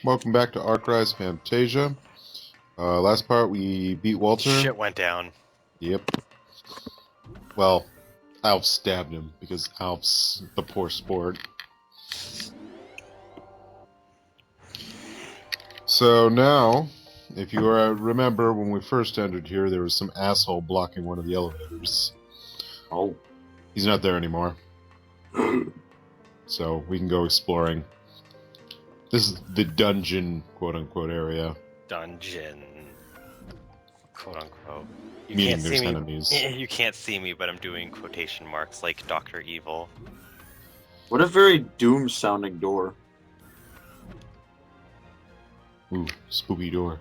Welcome back to Rise Fantasia. Last part we beat Walter. Shit went down. Yep. Well, Alf stabbed him because Alf's the poor sport. So now, if you remember when we first entered here, there was some asshole blocking one of the elevators. Oh. He's not there anymore. So we can go exploring. This is the dungeon, quote-unquote, area. Dungeon. Quote-unquote. You Meaning can't there's see me. enemies. You can't see me, but I'm doing quotation marks like Dr. Evil. What a very doom-sounding door. Ooh, spooky door.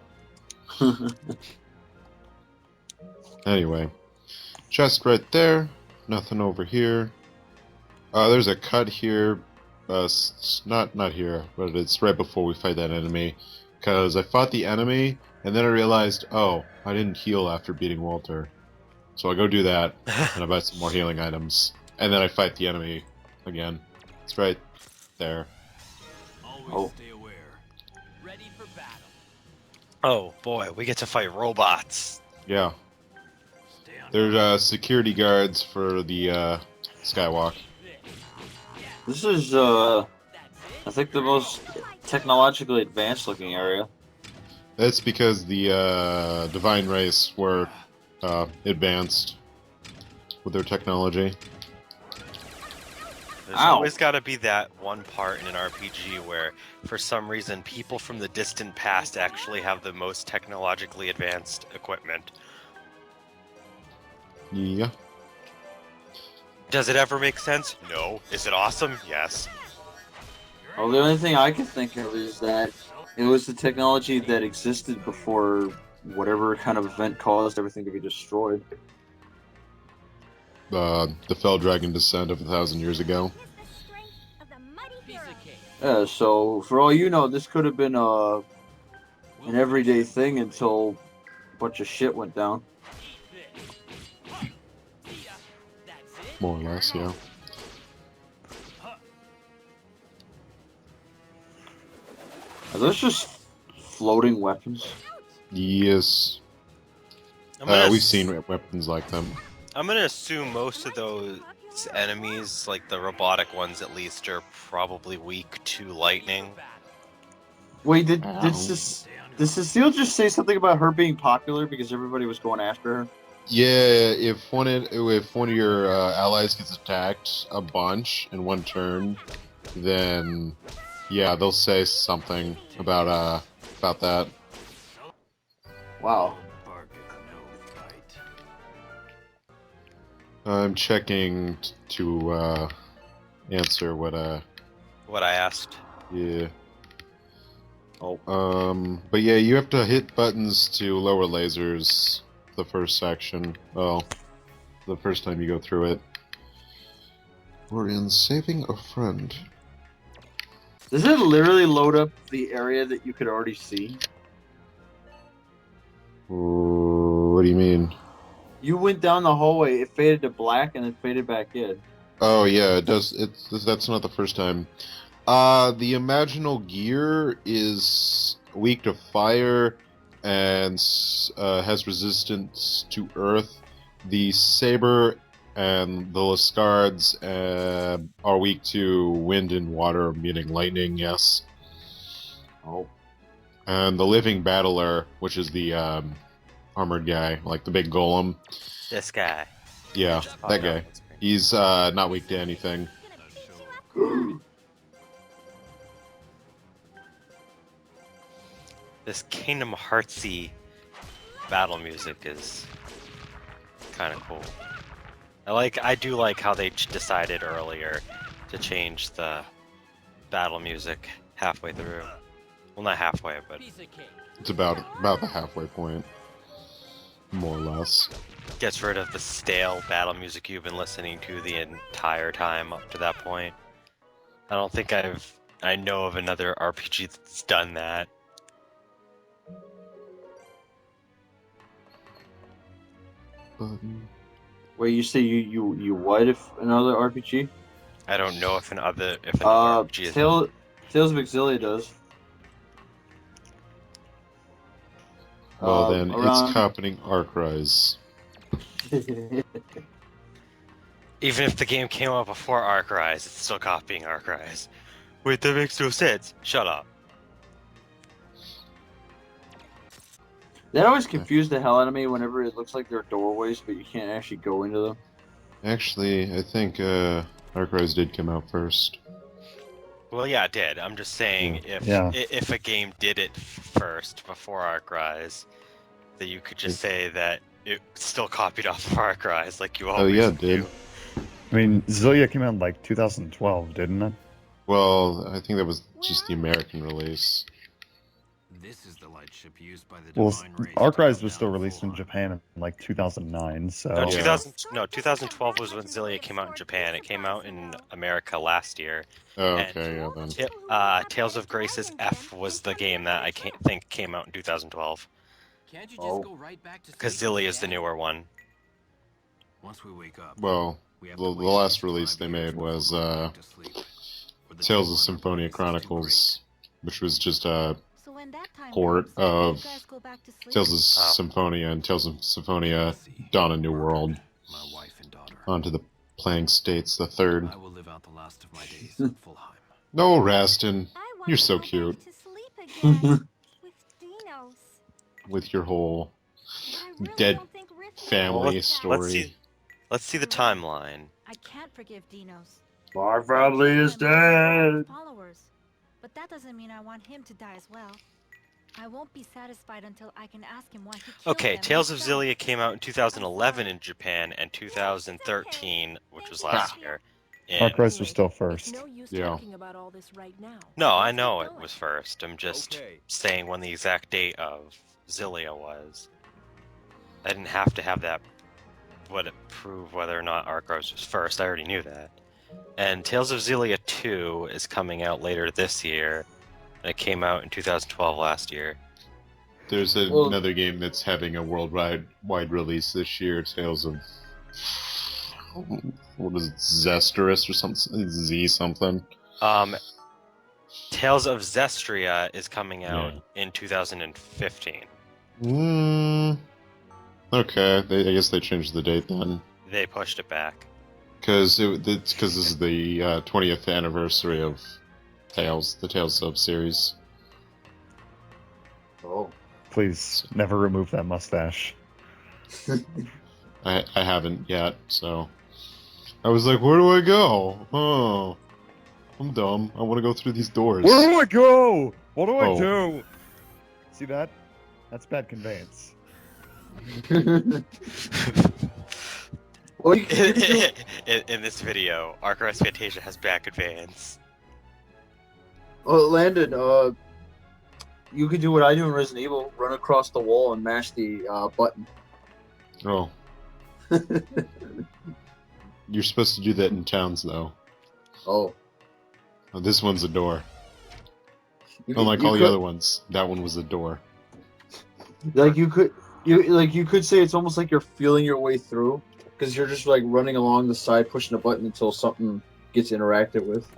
Anyway. Chest right there. Nothing over here. There's a cut here. Not here, but it's right before we fight that enemy. Because I fought the enemy, and then I realized, oh, I didn't heal after beating Walter. So I go do that, and I buy some more healing items. And then I fight the enemy again. It's right there. Oh. Stay aware. Ready for battle. Oh boy, we get to fight robots. Yeah. Stay on. There's security guards for the Skywalk. This is, I think the most technologically advanced looking area. That's because the Divine Race were advanced with their technology. There's Ow. always got to be that one part in an RPG where, for some reason, people from the distant past actually have the most technologically advanced equipment. Yeah. Does it ever make sense? No. Is it awesome? Yes. Well, the only thing I can think of is that it was the technology that existed before whatever kind of event caused everything to be destroyed. The Fell Dragon descent of 1,000 years ago. Piece of cake. Yeah, so for all you know, this could have been an everyday thing until a bunch of shit went down. More or less, yeah. Are those just floating weapons? Yes. We've seen weapons like them. I'm gonna assume most of those enemies, like the robotic ones at least, are probably weak to lightning. Wait, did Ow. did Cecile just say something about her being popular because everybody was going after her? Yeah, if one of your allies gets attacked a bunch in one turn, then yeah, they'll say something about that. Wow. I'm checking to answer what What I asked. yeah. Oh. But yeah, you have to hit buttons to lower lasers the first section. Well, the first time you go through it. We're in saving a friend. Does it literally load up the area that you could already see? What do you mean? You went down the hallway, it faded to black, and then faded back in. Oh yeah, it does. That's not the first time. The imaginal gear is weak to fire and has resistance to earth. The saber and the Lascardes are weak to wind and water, meaning lightning. Yes. Oh. And the living battler, which is the armored guy, like the big golem. This guy. Yeah, Just that popped up guy. on screen. He's not weak to anything. This Kingdom Heartsy battle music is kind of cool. I do like how they decided earlier to change the battle music halfway through. Well, not halfway, but Piece of cake. It's about the halfway point, more or less. gets rid of the stale battle music you've been listening to the entire time up to that point. I don't think I know of another RPG that's done that. Wait, you say you what if another RPG? I don't know if another RPG is. Tales of Exilia does. Well, then it's around. copying Arcrise. Even if the game came out before Arcrise, it's still copying Arcrise. Wait, that makes no sense. Shut up. That always confused the hell out of me whenever it looks like they're doorways, but you can't actually go into them. Actually, I think Arcrise did come out first. Well, yeah, it did. I'm just saying, if a game did it first before Arcrise, that you could just say that it still copied off of Arcrise, like you always yeah, it did. do. I mean, Zillia came out in like 2012, didn't it? Well, I think that was just the American release. This is the lightship used by the Well, divine race. Arcrise was still released in Japan in like 2009, so... No, Yeah. 2012 was when Zillia came out in Japan. It came out in America last year. Oh, And- okay, yeah, then. Tales of Grace's F was the game that I think came out in 2012. Can't you just Oh. go right back to Because sleep Zillia is the again? newer one. Once we wake up, Well, we have the to wait last 65 release they years made before was going back to sleep. For the Tales of Divine Symphonia Race is too Chronicles, which was just a So when that time port comes, of you guys go back to sleep? Tales of Symphonia and Tales of Symphonia great. Dawn of New World My wife and daughter. onto the playing states, the third. I will live out the last of my days in Fulheim. No, Rastin, I want you're to so go back cute to sleep again with Dinos. with your whole I really Dead don't think Rick knows family that. story. Let's see the timeline. I can't forgive Dinos. My He family killed is my mother and all dead. his followers. But that doesn't mean I want him to die as well. I won't be satisfied until I can ask him why he killed Okay, them Tales of himself. Zillia came out in 2011 in Japan and 2013, which was last year. in- Arcrise was still It's first. no use Yeah. talking about all this right now. No, I Let's know get it going. was first. I'm just Okay. saying when the exact date of Zillia was. I didn't have to have that would it prove whether or not Arcos was first. I already knew that. And Tales of Zillia 2 is coming out later this year. And it came out in 2012 last year. There's Well- another game that's having a worldwide release this year. Tales of what is it, Zesterus or something? Z something. Tales of Zestria is coming out Yeah. in 2015. Okay, I guess they changed the date then, They pushed it back. because this is the 20th anniversary of Tales, the Tales of series. Oh. Please, never remove that mustache. I haven't yet, so I was like, where do I go? Oh, I'm dumb. I want to go through these doors. Where do I go? What do I Oh. do? See that? That's bad conveyance. Well, you can do- in this video, Arcos Fantasia has back advance. Oh, Landon, you could do what I do in Resident Evil: run across the wall and mash the button. Oh, you're supposed to do that in towns, though. Oh, Oh, this one's a door. you Unlike you all the could- other ones, that one was a door. Like you could say it's almost like you're feeling your way through because you're just like running along the side, pushing a button until something gets interacted with.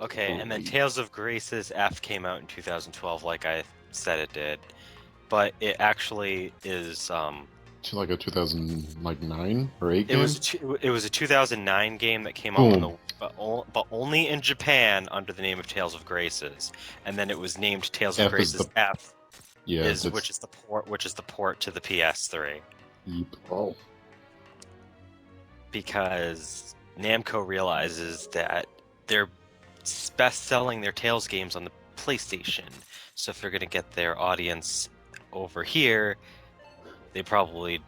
Okay, and then Holy- Tales of Grace's F came out in 2012, like I said it did. But it actually is, To like a 2009 or 8 it game? was a 2009 game that came out on the, Boom. but only in Japan under the name of Tales of Graces, and then it was named Tales of F is Graces the- F, Yeah, that's which is the port to the PS3, Yeep. Oh, because Namco realizes that they're best selling their Tales games on the PlayStation, so if they're gonna get their audience over here, they probably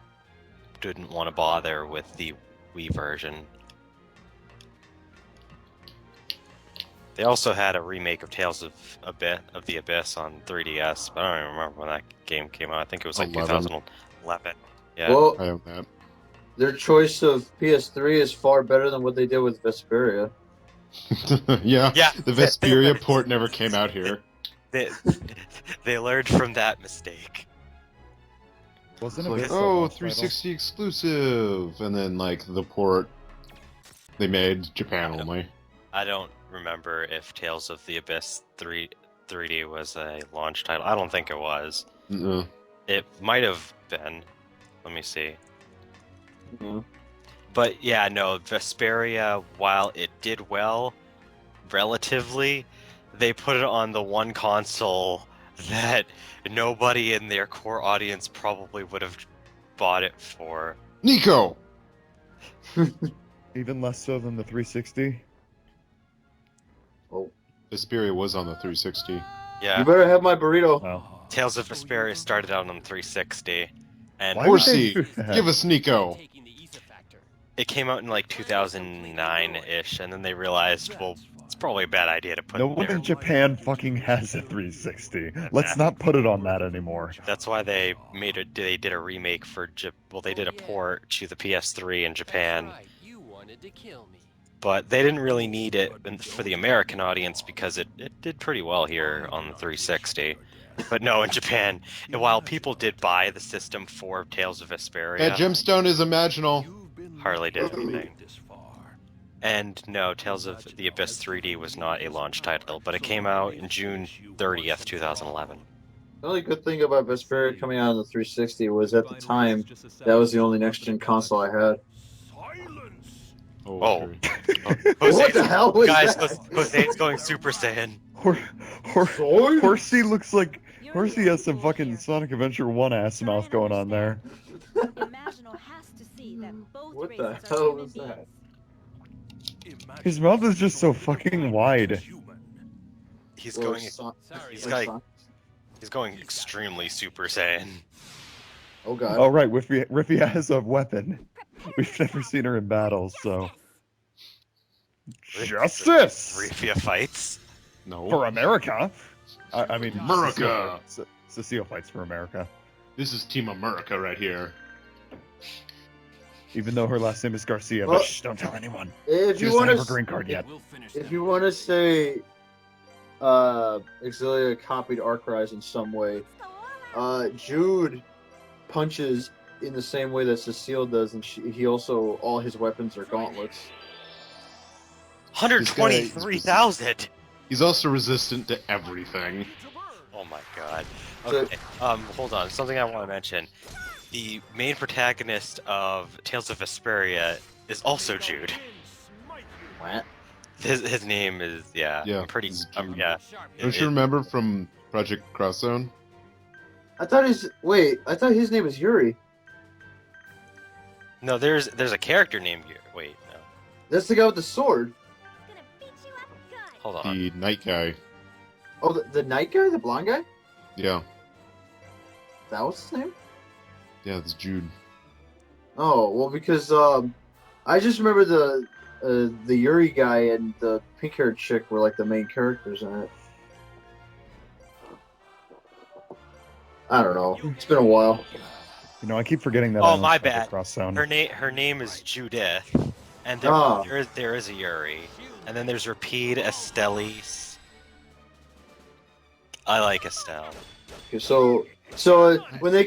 didn't want to bother with the Wii version. They also had a remake of Tales of the Abyss on 3DS, but I don't even remember when that game came out. I think it was like 11. 2011. Yeah. well, I have that. their choice of PS3 is far better than what they did with Vesperia. Yeah, Yeah, the Vesperia port never came out here. they, they learned from that mistake. Wasn't Like, it? oh, 360 exclusive, and then like the port they made Japan only. I don't remember if Tales of the Abyss 3 3D was a launch title. I don't think it was. No. It might have been. Let me see. Yeah. But yeah, no, Vesperia, while it did well, relatively, they put it on the one console that nobody in their core audience probably would have bought it for. Nico! Even less so than the 360. Oh, Vesperia was on the 360. Yeah, you better have my burrito. Oh. Tales of Vesperia started out on 360, and Why would they Horsey, do that? give us Nico! it came out in like 2009-ish, and then they realized, well, it's probably a bad idea to put No it one there. in Japan fucking has a 360. Let's not put it on that anymore. That's why they did a remake for they did a port to the PS3 in Japan, You wanted to kill me. but they didn't really need it for the American audience because it did pretty well here on the 360. But no, in Japan, and while people did buy the system for Tales of Vesperia, That gemstone is imaginal. hardly did anything. And no, Tales of the Abyss 3D was not a launch title, but it came out in June 30th, 2011. The only good thing about Vesperia coming out on the 360 was at the time that was the only next-gen console I had. Oh. true. What the hell was Guys, that? Jose's going Super Saiyan. Horsey looks like Horsey has some fucking Sonic Adventure 1 ass mouth going on there. Imaginal has to see that both What the races are hell human was that? beings. His mouth is just so fucking wide. He's Well, going. Son- He's like like Son- he's going extremely Super Saiyan. Oh god. Oh right, Riffy has a weapon. We've never seen her in battle, so justice Rafia fights. No. for America. I mean, America! Cecile fights for America, This is Team America right here. even though her last name is Garcia. Well, But shh, don't tell anyone. If She you doesn't want have her to, green card yet. if you want to say, Exilia copied Arcrise in some way, Jude punches in the same way that Cecile does, and he also all his weapons are gauntlets. 123,000. He's also resistant to everything. Oh my god. So- Okay. Hold on. Something I want to mention. The main protagonist of Tales of Vesperia is also Jude. What? His name is Yeah, I'm pretty. it's Jude. Yeah. Don't you remember from Project Cross Zone? I thought his name was Yuri. No, there's a character named here. Wait, no. That's the guy with the sword. Gonna beat you up good. Hold on. The night guy. Oh, the knight guy, the blonde guy. Yeah. That was his name. Yeah, it's Jude. Oh well, because I just remember the Yuri guy and the pink-haired chick were like the main characters in it. I don't know. It's been a while. You know, I keep forgetting that. Oh, I don't my play the bad. Cross Zone. Her name is Judith, and Ah. there is a Yuri, and then there's Rapide, Estelis. I like Estelle. Okay, so when they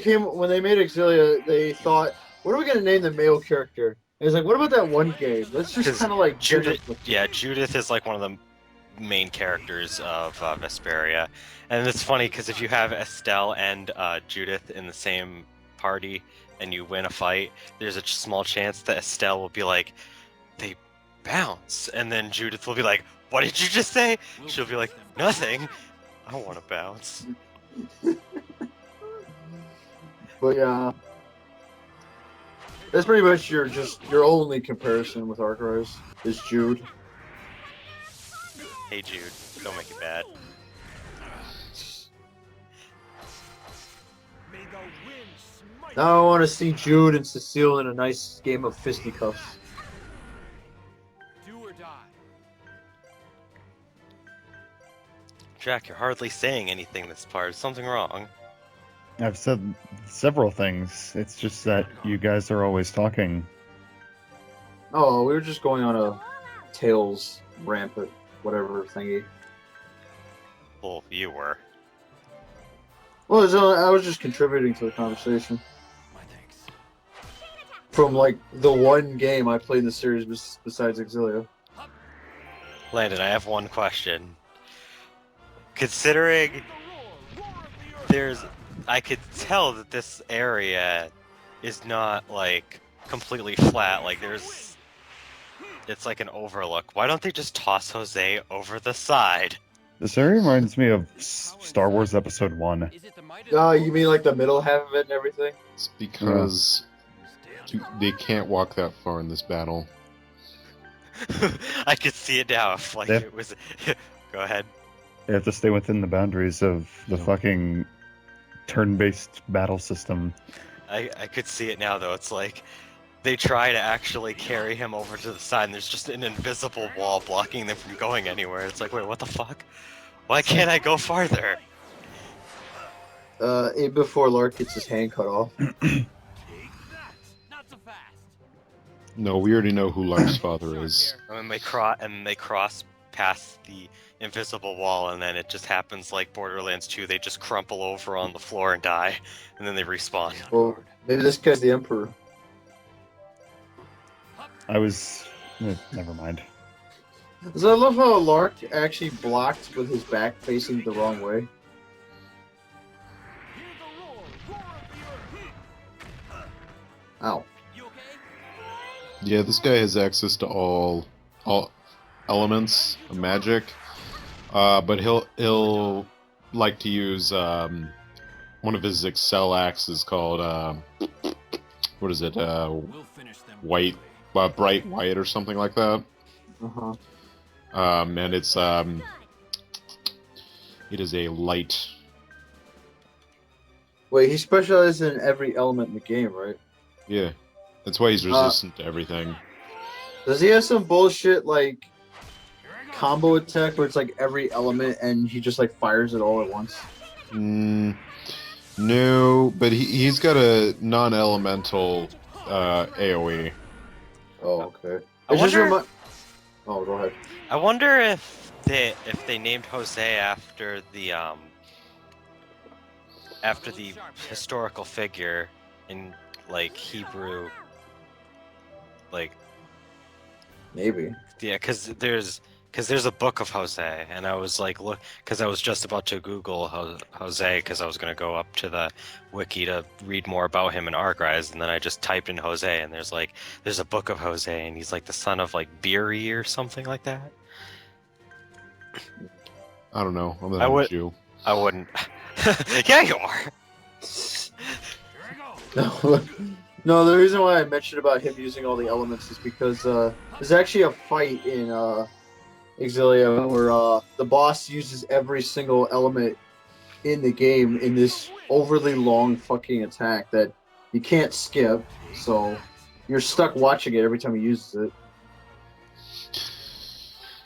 made Exilia, they thought, what are we gonna name the male character? And it's like, what about that one game? Let's just 'Cause kind of like Judith, yeah, Judith is like one of the main characters of Vesperia, and it's funny because if you have Estelle and Judith in the same party and you win a fight, there's a small chance that Estelle will be like, they bounce, and then Judith will be like, what did you just say? She'll be like, nothing. I don't want to bounce. But yeah, that's pretty much your only comparison with Arcrise is Jude. Hey Jude, don't make it bad. Now I want to see Jude and Cecile in a nice game of fisticuffs. Do or die. Jack, you're hardly saying anything this part. Is something wrong? I've said several things. It's just that you guys are always talking. Oh, we were just going on a Tails rampant whatever thingy. Well, you were. Well, I was just contributing to the conversation. My thanks. From like the one game I played in the series besides Exilia. Landon, I have one question. considering I could tell that this area is not like completely flat. Like it's like an overlook. Why don't they just toss Jose over the side? This area reminds me of Star Wars Episode 1. Is it the might of You mean like the middle half of it and everything? It's because they can't walk that far in this battle. I could see it now. If like Yeah. it was. Go ahead. You have to stay within the boundaries of the fucking turn-based battle system. I could see it now though. It's like they try to actually carry him over to the side, and there's just an invisible wall blocking them from going anywhere. It's like, wait, what the fuck? Why can't I go farther? Before Lark gets his hand cut off. Not so fast. No, we already know who Lark's father is. And they cross past the invisible wall, and then it just happens like Borderlands 2. They just crumple over on the floor and die, and then they respawn. Well, maybe this guy's the Emperor. Never mind. So I love how Lark actually blocked with his back facing the wrong way. Ow. You okay? Yeah, this guy has access to all elements of magic, but he'll like to use one of his Excel axes called what is it? We'll finish them White, bright white or something like that. Uh-huh. And it is a light. Wait, he specializes in every element in the game, right? Yeah, that's why he's resistant to everything. Does he have some bullshit like combo attack where it's like every element and he just like fires it all at once? No, but he's got a non-elemental AOE. Oh, okay. I It just wonder- Oh, go ahead. I wonder if they named Jose after the historical figure in like Hebrew, like Maybe. yeah, because there's a book of Jose, and I was like, look, because I was just about to Google Jose, because I was gonna go up to the wiki to read more about him in Argrise, and then I just typed in Jose, and there's a book of Jose, and he's like the son of like Beery or something like that. I don't know. I'm I not a would- Jew. I wouldn't. Yeah, you are. No, the reason why I mentioned about him using all the elements is because there's actually a fight in Exilia where the boss uses every single element in the game in this overly long fucking attack that you can't skip, so you're stuck watching it every time he uses it.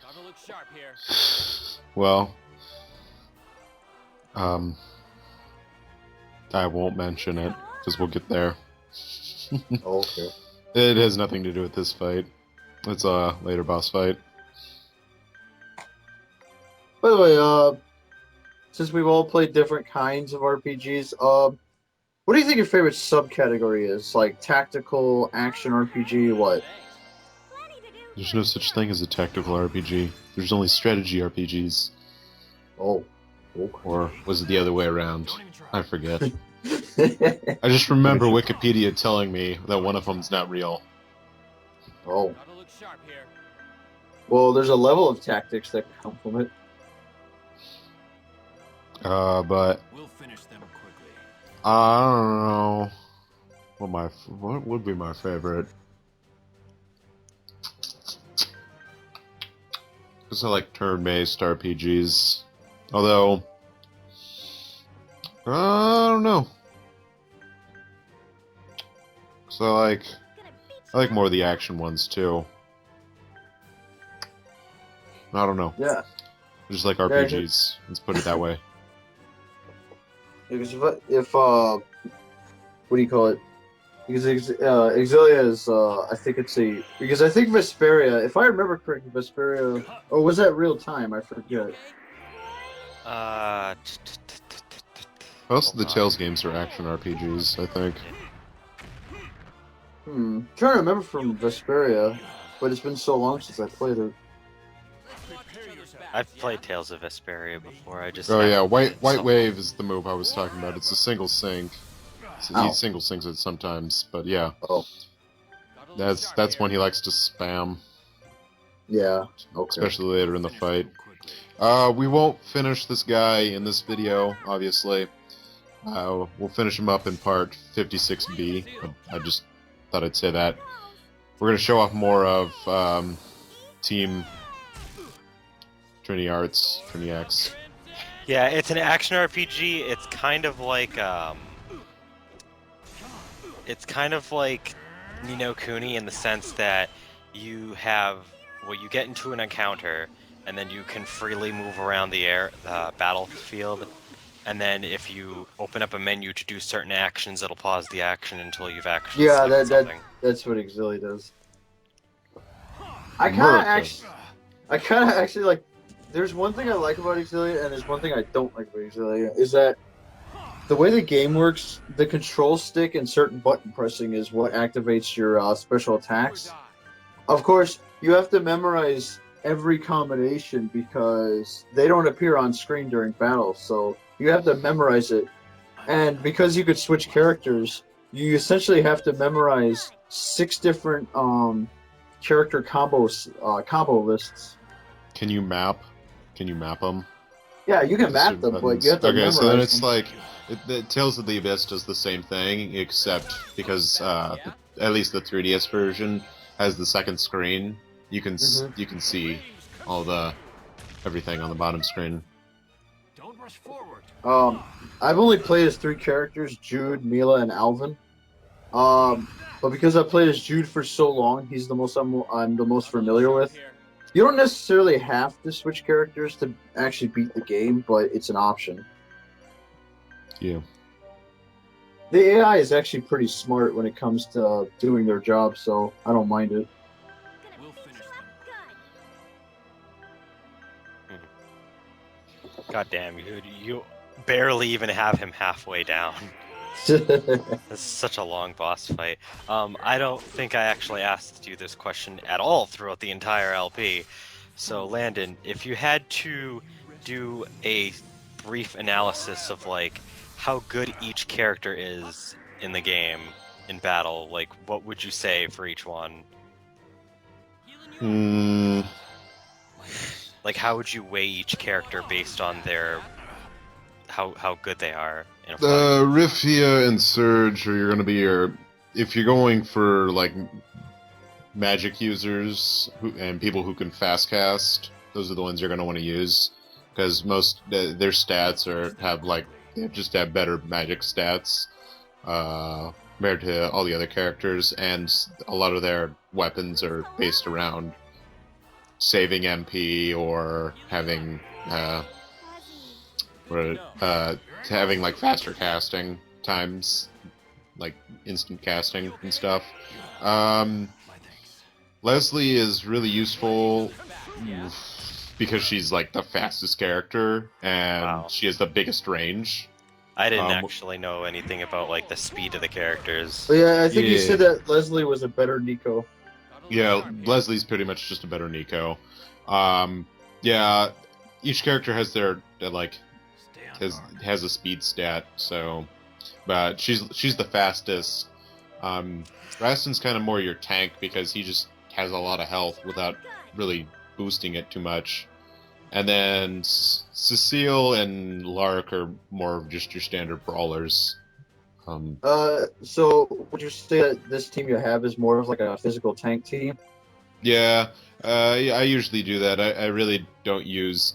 Gotta look sharp here. Well, I won't mention it because we'll get there. Okay. It has nothing to do with this fight. It's a later boss fight. By the way, since we've all played different kinds of RPGs, what do you think your favorite subcategory is? Like tactical, action RPG, what? There's no such thing as a tactical RPG. There's only strategy RPGs. Oh. Okay. Or was it the other way around? Don't even try. I forget. I just remember Wikipedia telling me that one of them's not real. Oh. Gotta look sharp here. Well, there's a level of tactics that come from it. But We'll finish them quickly. I don't know what would be my favorite. Because I like turn-based RPGs. Although, I don't know. So I like more of the action ones too. I don't know. Yeah. I just like I RPGs. Let's put it that way. Because if what do you call it? Because Exilia is, I think it's because I think Vesperia, if I remember correctly, Vesperia, or was that real time? I forget. Most of the Hold on. Tales games are action RPGs, I think. I'm trying to remember from Vesperia, but it's been so long since I played it. Let's watch each other's I've played Tales of Vesperia before. I just Oh yeah, haven't white played some- wave is the move I was talking about. It's a single sync. Ow. He single syncs it sometimes, but yeah, Oh, that's when he likes to spam, yeah. Okay. especially later in the fight. We won't finish this guy in this video, obviously. We'll finish him up in part 56B. I just thought I'd say that. We're gonna show off more of Team Trinity Arts, Trinity X. Yeah, it's an action RPG. It's kind of like Ni no Kuni in the sense that you get into an encounter, and then you can freely move around the battlefield. And then if you open up a menu to do certain actions, it'll pause the action until you've actually Yeah, selected something. that's what Exilia does. I kind of actually like. There's one thing I like about Exilia, and there's one thing I don't like about Exilia, is that the way the game works, the control stick and certain button pressing is what activates your special attacks. Of course, you have to memorize every combination because they don't appear on screen during battle, so you have to memorize it. And because you could switch characters, you essentially have to memorize 6 different character combo lists. Can you map them? Yeah, you can map them, but you have to Okay, memorize so then it's them. like Tales of the Abyss does the same thing, except because at least the 3DS version has the second screen. You can you can see all everything on the bottom screen. Don't rush forward. I've only played as 3 characters: Jude, Mila, and Alvin. But because I played as Jude for so long, he's the most I'm the most familiar with. You don't necessarily have to switch characters to actually beat the game, but it's an option. Yeah. The AI is actually pretty smart when it comes to doing their job, so I don't mind it. We'll finish them. God damn, you barely even have him halfway down. This is such a long boss fight. I don't think I actually asked you this question at all throughout the entire LP. So, Landon, if you had to do a brief analysis of like how good each character is in the game in battle, like what would you say for each one? Like how would you weigh each character based on their how good they are in a fight? Rifia and Surge are going to be if you're going for like magic users and people who can fast cast, those are the ones you're going to want to use because most their stats they just have better magic stats compared to all the other characters, and a lot of their weapons are based around saving MP or having having like faster casting times, like instant casting and stuff. Leslie is really useful because she's like the fastest character and she has the biggest range. I didn't actually know anything about like the speed of the characters. But yeah, I think you said that Leslie was a better Nico. Yeah, Leslie's pretty much just a better Nico. Yeah, each character has their has a speed stat, so but she's the fastest. Raston's kind of more your tank because he just has a lot of health without really boosting it too much. And then Cecile and Lark are more of just your standard brawlers. So would you say that this team you have is more of like a physical tank team? Yeah, I usually do that. I really don't use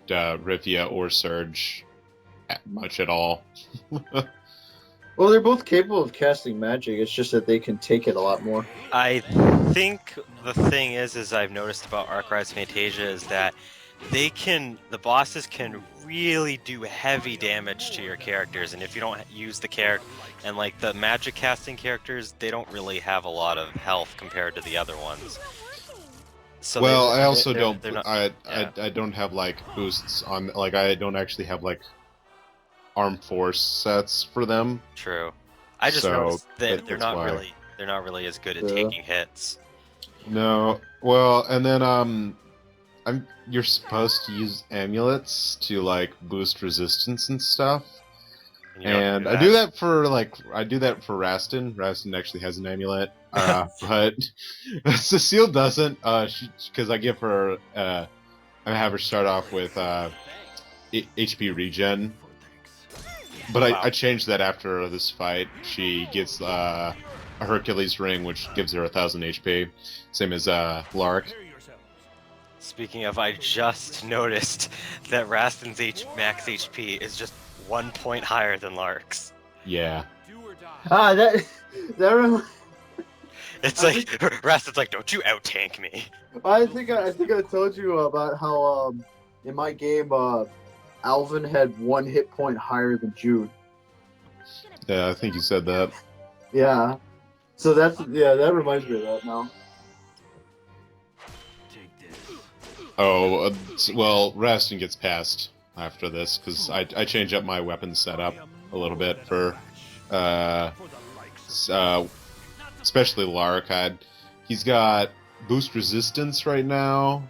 Rivia or Surge much at all. Well, they're both capable of casting magic. It's just that they can take it a lot more. I think the thing is I've noticed about Arcrise Fantasia is that the bosses can really do heavy damage to your characters, and if you don't use the character, and like the magic casting characters, they don't really have a lot of health compared to the other ones. So well, I also they're not, I don't have like boosts on, like I don't actually have like armed force sets for them. True. I just noticed that they're not really as good at taking hits. No. Well, and then You're supposed to use amulets to like boost resistance and stuff. And you don't And do I do that for Rastin. Rastin actually has an amulet, but Cecile doesn't. Because I give her, I have her start off with HP regen. But Wow. I changed that after this fight. She gets a Hercules ring, which gives her 1,000 HP, same as Lark. Speaking of, I just noticed that Rastin's max HP is just 1 point higher than Lark's. Yeah. Do or die. Ah, that It's I like Rastin's like, don't you out tank me. I think I told you about how in my game Alvin had 1 hit point higher than Jude. Yeah, I think you said that. Yeah. So that reminds me of that now. Take this. Oh, well, Rastin gets passed after this because I change up my weapon setup a little bit for especially Lark. He's got boost resistance right now,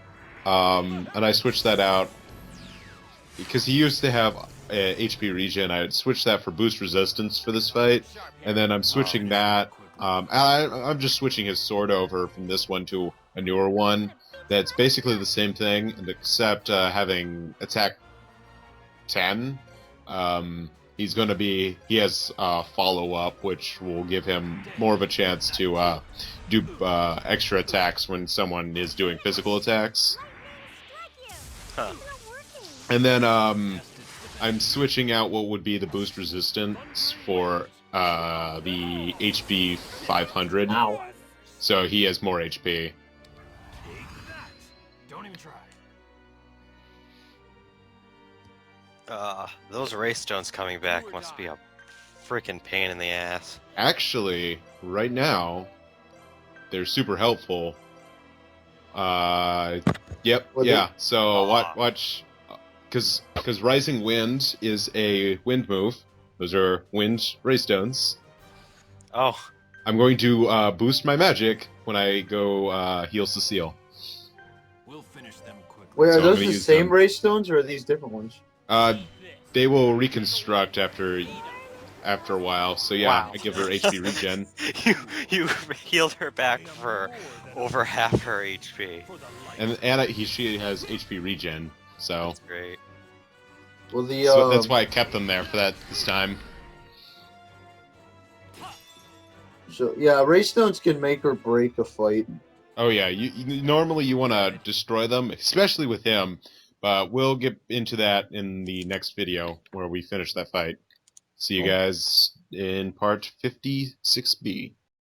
and I switched that out because he used to have HP regen. I switched that for boost resistance for this fight, and then I'm switching that. I'm just switching his sword over from this one to a newer one. That's basically the same thing, except having attack 10. He has follow-up, which will give him more of a chance to do extra attacks when someone is doing physical attacks. Huh. And then I'm switching out what would be the boost resistance for the HP 500. Ow. So he has more HP. Take that. Don't even try. Those ray stones coming back must be a freaking pain in the ass. Actually, right now, they're super helpful. Yep, Well, yeah. So Aw. watch, because Rising Wind is a wind move. Those are wind ray stones. Oh, I'm going to boost my magic when I go heal Cecile. We'll finish them quickly. Wait, are So I'm those gonna the use same them. ray stones or are these different ones? They will reconstruct after a while. So yeah, Wow. I give her HP regen. you healed her back for over half her HP. And she has HP regen. So That's great. Well, that's why I kept them there for this time. So yeah, ray stones can make or break a fight. Oh yeah, normally you want to destroy them, especially with him. But we'll get into that in the next video where we finish that fight. See you guys in part 56B.